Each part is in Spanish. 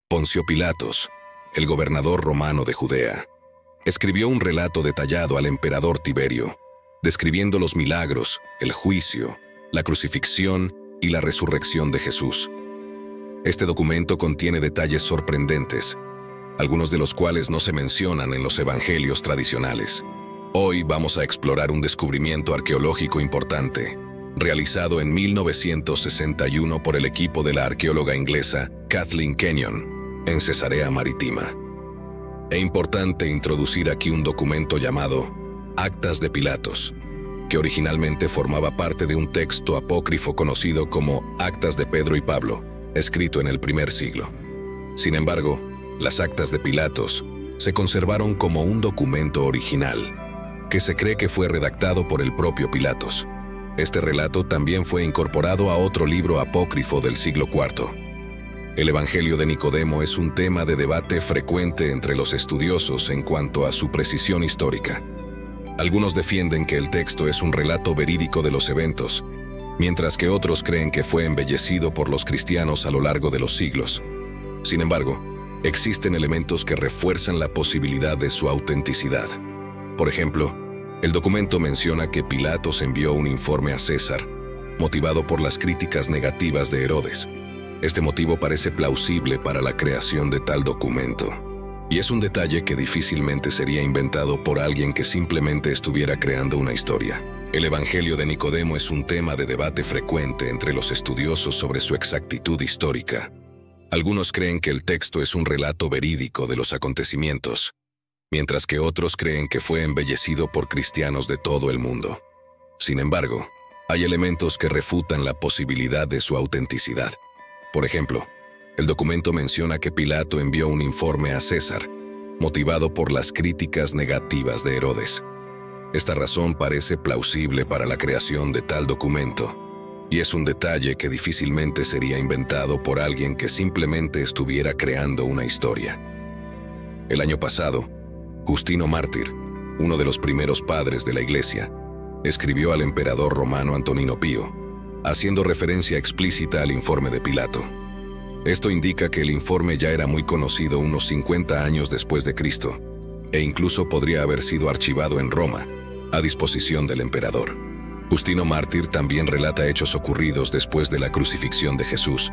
Poncio Pilatos, el gobernador romano de Judea, escribió un relato detallado al emperador Tiberio, describiendo los milagros, el juicio, la crucifixión y la resurrección de Jesús. Este documento contiene detalles sorprendentes, algunos de los cuales no se mencionan en los evangelios tradicionales. Hoy vamos a explorar un descubrimiento arqueológico importante, realizado en 1961 por el equipo de la arqueóloga inglesa Kathleen Kenyon, en Cesarea Marítima. Es importante introducir aquí un documento llamado Actas de Pilatos, que originalmente formaba parte de un texto apócrifo conocido como Actas de Pedro y Pablo, escrito en el primer siglo. Sin embargo, las Actas de Pilatos se conservaron como un documento original, que se cree que fue redactado por el propio Pilatos. Este relato también fue incorporado a otro libro apócrifo del siglo IV. El Evangelio de Nicodemo es un tema de debate frecuente entre los estudiosos en cuanto a su precisión histórica. Algunos defienden que el texto es un relato verídico de los eventos, mientras que otros creen que fue embellecido por los cristianos a lo largo de los siglos. Sin embargo, existen elementos que refuerzan la posibilidad de su autenticidad. Por ejemplo, el documento menciona que Pilatos envió un informe a César, motivado por las críticas negativas de Herodes. Este motivo parece plausible para la creación de tal documento, y es un detalle que difícilmente sería inventado por alguien que simplemente estuviera creando una historia. El Evangelio de Nicodemo es un tema de debate frecuente entre los estudiosos sobre su exactitud histórica. Algunos creen que el texto es un relato verídico de los acontecimientos, mientras que otros creen que fue embellecido por cristianos de todo el mundo. Sin embargo, hay elementos que refutan la posibilidad de su autenticidad. Por ejemplo, el documento menciona que Pilato envió un informe a César, motivado por las críticas negativas de Herodes. Esta razón parece plausible para la creación de tal documento, y es un detalle que difícilmente sería inventado por alguien que simplemente estuviera creando una historia. El año pasado, Justino Mártir, uno de los primeros padres de la Iglesia, escribió al emperador romano Antonino Pío, haciendo referencia explícita al informe de Pilato. Esto indica que el informe ya era muy conocido unos 50 años después de Cristo, e incluso podría haber sido archivado en Roma, a disposición del emperador. Justino Mártir también relata hechos ocurridos después de la crucifixión de Jesús,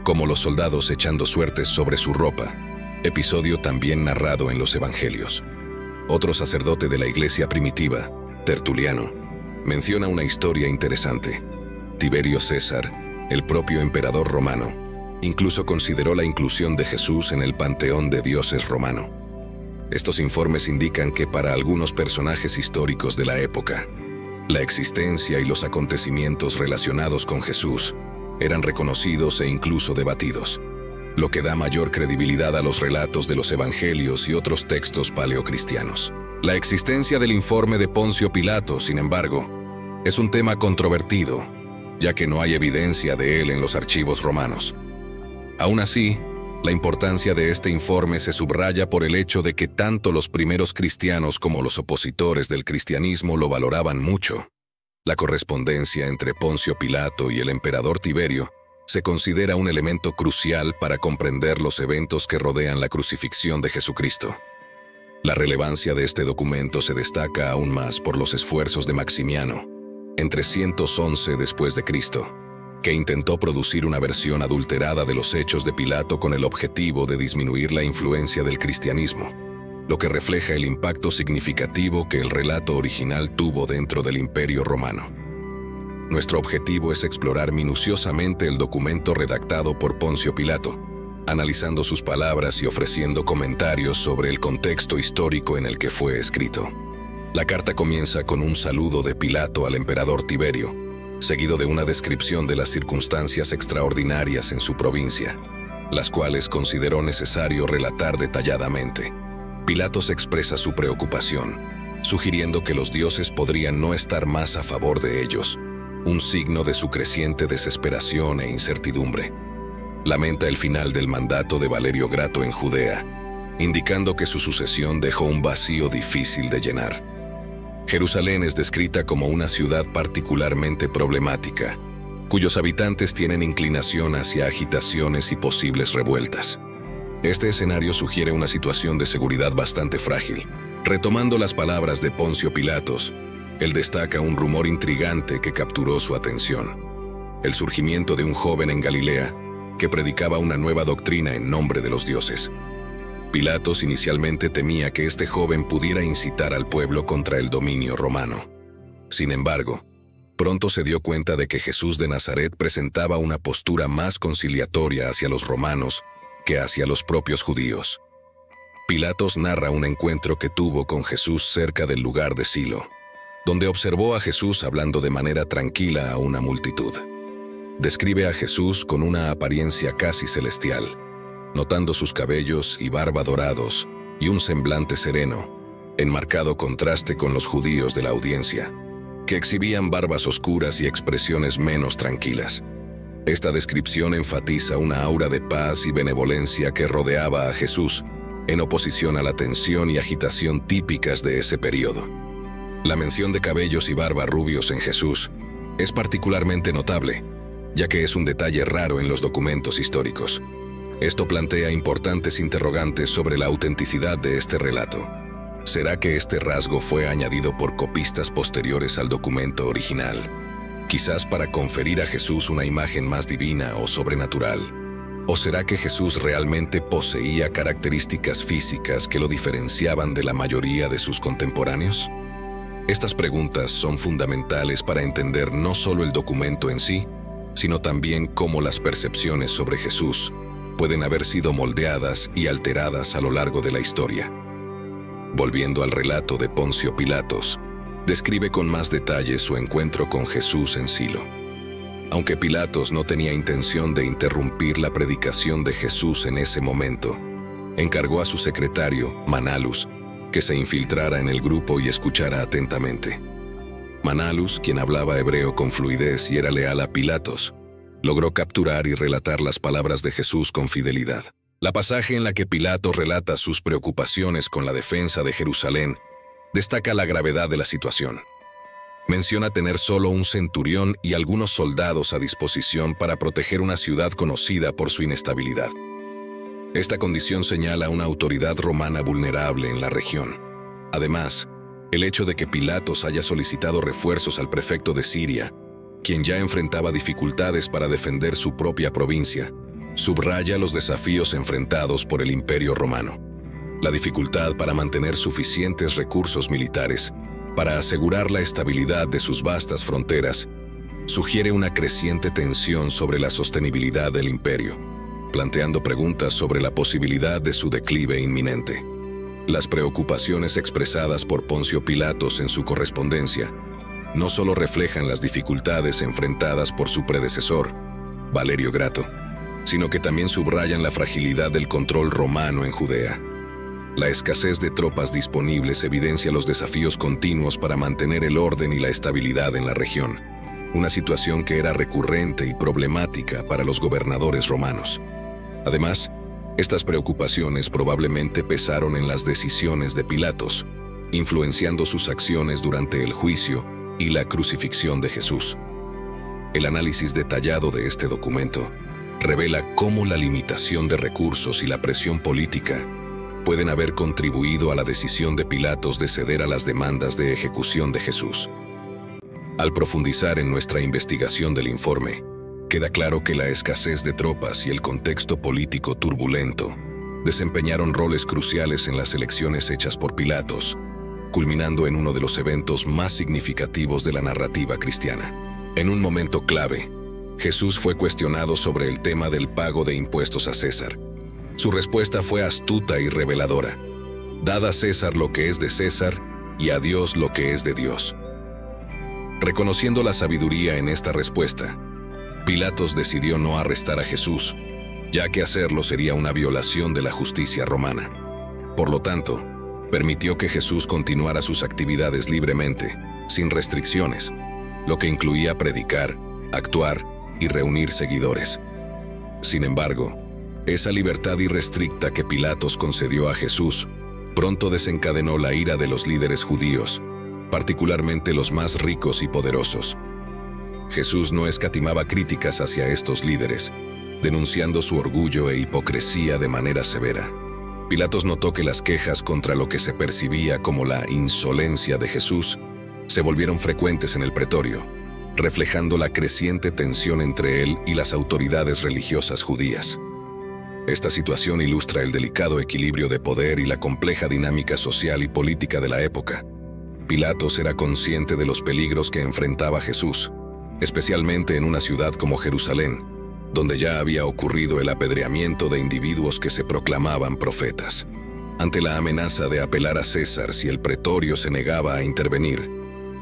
como los soldados echando suertes sobre su ropa, episodio también narrado en los evangelios. Otro sacerdote de la iglesia primitiva, Tertuliano, menciona una historia interesante. Tiberio César, el propio emperador romano, incluso consideró la inclusión de Jesús en el panteón de dioses romano. Estos informes indican que para algunos personajes históricos de la época, la existencia y los acontecimientos relacionados con Jesús eran reconocidos e incluso debatidos, lo que da mayor credibilidad a los relatos de los evangelios y otros textos paleocristianos. La existencia del informe de Poncio Pilato, sin embargo, es un tema controvertido, ya que no hay evidencia de él en los archivos romanos. Aún así, la importancia de este informe se subraya por el hecho de que tanto los primeros cristianos como los opositores del cristianismo lo valoraban mucho. La correspondencia entre Poncio Pilato y el emperador Tiberio se considera un elemento crucial para comprender los eventos que rodean la crucifixión de Jesucristo. La relevancia de este documento se destaca aún más por los esfuerzos de Maximiano, en 311 después de Cristo, que intentó producir una versión adulterada de los hechos de Pilato con el objetivo de disminuir la influencia del cristianismo, lo que refleja el impacto significativo que el relato original tuvo dentro del Imperio Romano. Nuestro objetivo es explorar minuciosamente el documento redactado por Poncio Pilato, analizando sus palabras y ofreciendo comentarios sobre el contexto histórico en el que fue escrito. La carta comienza con un saludo de Pilato al emperador Tiberio, seguido de una descripción de las circunstancias extraordinarias en su provincia, las cuales consideró necesario relatar detalladamente. Pilatos expresa su preocupación, sugiriendo que los dioses podrían no estar más a favor de ellos, un signo de su creciente desesperación e incertidumbre. Lamenta el final del mandato de Valerio Grato en Judea, indicando que su sucesión dejó un vacío difícil de llenar. Jerusalén es descrita como una ciudad particularmente problemática, cuyos habitantes tienen inclinación hacia agitaciones y posibles revueltas. Este escenario sugiere una situación de seguridad bastante frágil. Retomando las palabras de Poncio Pilatos, él destaca un rumor intrigante que capturó su atención: el surgimiento de un joven en Galilea que predicaba una nueva doctrina en nombre de los dioses. Pilatos inicialmente temía que este joven pudiera incitar al pueblo contra el dominio romano. Sin embargo, pronto se dio cuenta de que Jesús de Nazaret presentaba una postura más conciliatoria hacia los romanos que hacia los propios judíos. Pilatos narra un encuentro que tuvo con Jesús cerca del lugar de Silo, donde observó a Jesús hablando de manera tranquila a una multitud. Describe a Jesús con una apariencia casi celestial, notando sus cabellos y barba dorados y un semblante sereno, en marcado contraste con los judíos de la audiencia, que exhibían barbas oscuras y expresiones menos tranquilas. Esta descripción enfatiza una aura de paz y benevolencia que rodeaba a Jesús, en oposición a la tensión y agitación típicas de ese periodo. La mención de cabellos y barba rubios en Jesús es particularmente notable, ya que es un detalle raro en los documentos históricos. Esto plantea importantes interrogantes sobre la autenticidad de este relato. ¿Será que este rasgo fue añadido por copistas posteriores al documento original? Quizás para conferir a Jesús una imagen más divina o sobrenatural. ¿O será que Jesús realmente poseía características físicas que lo diferenciaban de la mayoría de sus contemporáneos? Estas preguntas son fundamentales para entender no solo el documento en sí, sino también cómo las percepciones sobre Jesús pueden haber sido moldeadas y alteradas a lo largo de la historia. Volviendo al relato de Poncio Pilatos, describe con más detalle su encuentro con Jesús en Silo. Aunque Pilatos no tenía intención de interrumpir la predicación de Jesús en ese momento, encargó a su secretario, Manalus, que se infiltrara en el grupo y escuchara atentamente. Manalus, quien hablaba hebreo con fluidez y era leal a Pilatos, logró capturar y relatar las palabras de Jesús con fidelidad. La pasaje en la que Pilatos relata sus preocupaciones con la defensa de Jerusalén destaca la gravedad de la situación. Menciona tener solo un centurión y algunos soldados a disposición para proteger una ciudad conocida por su inestabilidad. Esta condición señala una autoridad romana vulnerable en la región. Además, el hecho de que Pilatos haya solicitado refuerzos al prefecto de Siria, quien ya enfrentaba dificultades para defender su propia provincia, subraya los desafíos enfrentados por el Imperio Romano. La dificultad para mantener suficientes recursos militares para asegurar la estabilidad de sus vastas fronteras sugiere una creciente tensión sobre la sostenibilidad del imperio, planteando preguntas sobre la posibilidad de su declive inminente. Las preocupaciones expresadas por Poncio Pilatos en su correspondencia no solo reflejan las dificultades enfrentadas por su predecesor, Valerio Grato, sino que también subrayan la fragilidad del control romano en Judea. La escasez de tropas disponibles evidencia los desafíos continuos para mantener el orden y la estabilidad en la región, una situación que era recurrente y problemática para los gobernadores romanos. Además, estas preocupaciones probablemente pesaron en las decisiones de Pilatos, influenciando sus acciones durante el juicio y la crucifixión de Jesús. El análisis detallado de este documento revela cómo la limitación de recursos y la presión política pueden haber contribuido a la decisión de Pilatos de ceder a las demandas de ejecución de Jesús. Al profundizar en nuestra investigación del informe, queda claro que la escasez de tropas y el contexto político turbulento desempeñaron roles cruciales en las elecciones hechas por Pilatos, culminando en uno de los eventos más significativos de la narrativa cristiana. En un momento clave, Jesús fue cuestionado sobre el tema del pago de impuestos a César. Su respuesta fue astuta y reveladora: dad a César lo que es de César y a Dios lo que es de Dios. Reconociendo la sabiduría en esta respuesta, Pilatos decidió no arrestar a Jesús, ya que hacerlo sería una violación de la justicia romana. Por lo tanto, permitió que Jesús continuara sus actividades libremente, sin restricciones, lo que incluía predicar, actuar y reunir seguidores. Sin embargo, esa libertad irrestricta que Pilatos concedió a Jesús pronto desencadenó la ira de los líderes judíos, particularmente los más ricos y poderosos. Jesús no escatimaba críticas hacia estos líderes, denunciando su orgullo e hipocresía de manera severa. Pilatos notó que las quejas contra lo que se percibía como la insolencia de Jesús se volvieron frecuentes en el pretorio, reflejando la creciente tensión entre él y las autoridades religiosas judías. Esta situación ilustra el delicado equilibrio de poder y la compleja dinámica social y política de la época. Pilatos era consciente de los peligros que enfrentaba Jesús, especialmente en una ciudad como Jerusalén, donde ya había ocurrido el apedreamiento de individuos que se proclamaban profetas. Ante la amenaza de apelar a César si el pretorio se negaba a intervenir,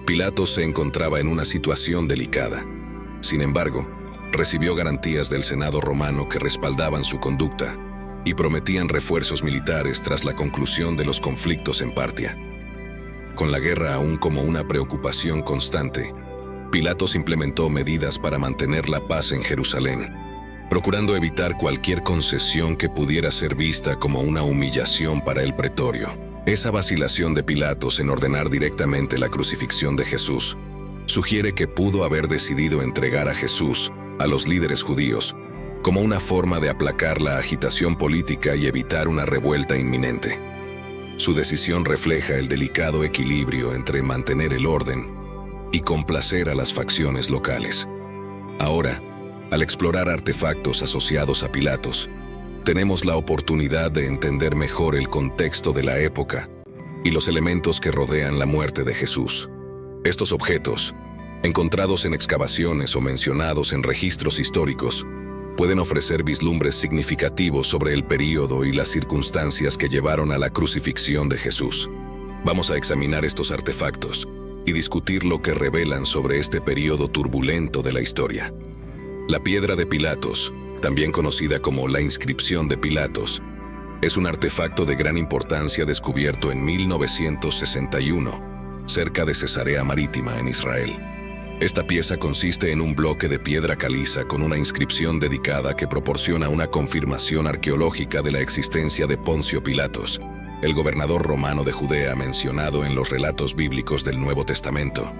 Pilatos se encontraba en una situación delicada. Sin embargo, recibió garantías del Senado romano que respaldaban su conducta y prometían refuerzos militares tras la conclusión de los conflictos en Partia. Con la guerra aún como una preocupación constante, Pilatos implementó medidas para mantener la paz en Jerusalén, procurando evitar cualquier concesión que pudiera ser vista como una humillación para el pretorio. Esa vacilación de Pilatos en ordenar directamente la crucifixión de Jesús sugiere que pudo haber decidido entregar a Jesús a los líderes judíos como una forma de aplacar la agitación política y evitar una revuelta inminente. Su decisión refleja el delicado equilibrio entre mantener el orden y complacer a las facciones locales. Ahora, al explorar artefactos asociados a Pilatos, tenemos la oportunidad de entender mejor el contexto de la época y los elementos que rodean la muerte de Jesús. Estos objetos, encontrados en excavaciones o mencionados en registros históricos, pueden ofrecer vislumbres significativos sobre el período y las circunstancias que llevaron a la crucifixión de Jesús. Vamos a examinar estos artefactos y discutir lo que revelan sobre este período turbulento de la historia. La piedra de Pilatos, también conocida como la inscripción de Pilatos, es un artefacto de gran importancia descubierto en 1961, cerca de Cesarea Marítima, en Israel. Esta pieza consiste en un bloque de piedra caliza con una inscripción dedicada que proporciona una confirmación arqueológica de la existencia de Poncio Pilatos, el gobernador romano de Judea mencionado en los relatos bíblicos del Nuevo Testamento,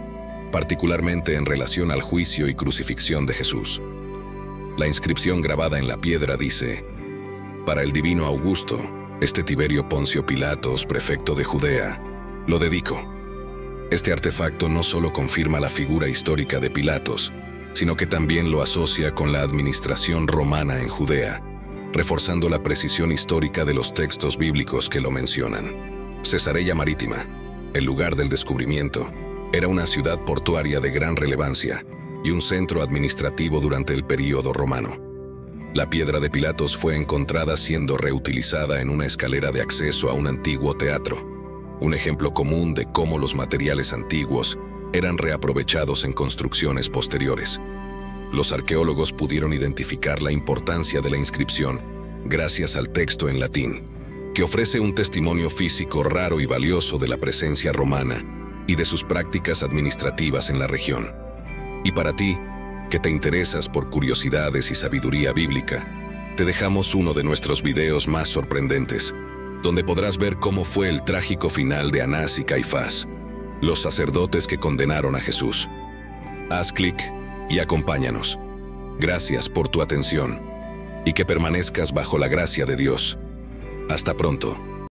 particularmente en relación al juicio y crucifixión de Jesús. La inscripción grabada en la piedra dice: «Para el divino Augusto, este Tiberio Poncio Pilatos, prefecto de Judea, lo dedico». Este artefacto no solo confirma la figura histórica de Pilatos, sino que también lo asocia con la administración romana en Judea, reforzando la precisión histórica de los textos bíblicos que lo mencionan. Cesarea Marítima, el lugar del descubrimiento, era una ciudad portuaria de gran relevancia y un centro administrativo durante el período romano. La piedra de Pilatos fue encontrada siendo reutilizada en una escalera de acceso a un antiguo teatro, un ejemplo común de cómo los materiales antiguos eran reaprovechados en construcciones posteriores. Los arqueólogos pudieron identificar la importancia de la inscripción gracias al texto en latín, que ofrece un testimonio físico raro y valioso de la presencia romana y de sus prácticas administrativas en la región. Y para ti, que te interesas por curiosidades y sabiduría bíblica, te dejamos uno de nuestros videos más sorprendentes, donde podrás ver cómo fue el trágico final de Anás y Caifás, los sacerdotes que condenaron a Jesús. Haz clic y acompáñanos. Gracias por tu atención y que permanezcas bajo la gracia de Dios. Hasta pronto.